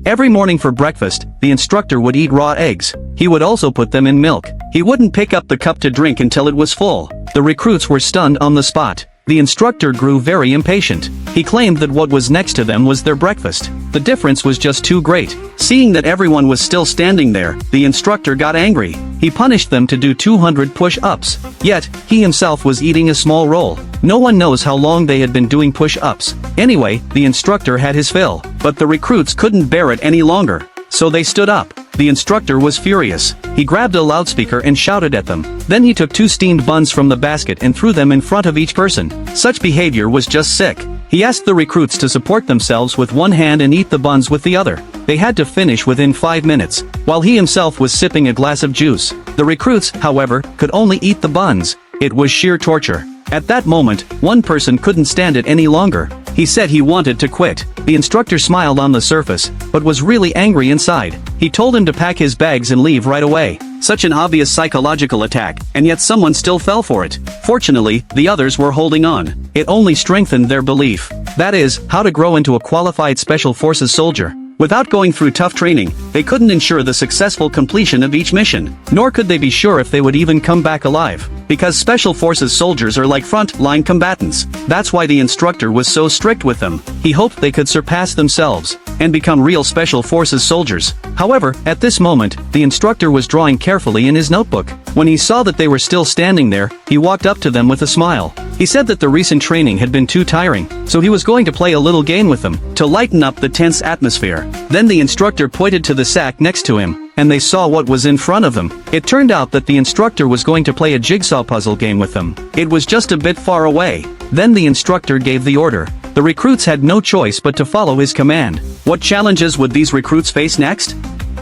Every morning for breakfast, the instructor would eat raw eggs. He would also put them in milk. He wouldn't pick up the cup to drink until it was full. The recruits were stunned on the spot. The instructor grew very impatient. He claimed that what was next to them was their breakfast. The difference was just too great. Seeing that everyone was still standing there, the instructor got angry. He punished them to do 200 push-ups. Yet, he himself was eating a small roll. No one knows how long they had been doing push-ups. Anyway, the instructor had his fill. But the recruits couldn't bear it any longer. So they stood up. The instructor was furious. He grabbed a loudspeaker and shouted at them. Then he took 2 steamed buns from the basket and threw them in front of each person. Such behavior was just sick. He asked the recruits to support themselves with one hand and eat the buns with the other. They had to finish within 5 minutes, while he himself was sipping a glass of juice. The recruits, however, could only eat the buns. It was sheer torture. At that moment, one person couldn't stand it any longer. He said he wanted to quit. The instructor smiled on the surface, but was really angry inside. He told him to pack his bags and leave right away. Such an obvious psychological attack, and yet someone still fell for it. Fortunately, the others were holding on. It only strengthened their belief. That is, how to grow into a qualified Special Forces soldier. Without going through tough training, they couldn't ensure the successful completion of each mission, nor could they be sure if they would even come back alive. Because Special Forces soldiers are like front-line combatants. That's why the instructor was so strict with them. He hoped they could surpass themselves and become real Special Forces soldiers. However, at this moment, the instructor was drawing carefully in his notebook. When he saw that they were still standing there, he walked up to them with a smile. He said that the recent training had been too tiring, so he was going to play a little game with them, to lighten up the tense atmosphere. Then the instructor pointed to the sack next to him, and they saw what was in front of them. It turned out that the instructor was going to play a jigsaw puzzle game with them. It was just a bit far away. Then the instructor gave the order. The recruits had no choice but to follow his command. What challenges would these recruits face next?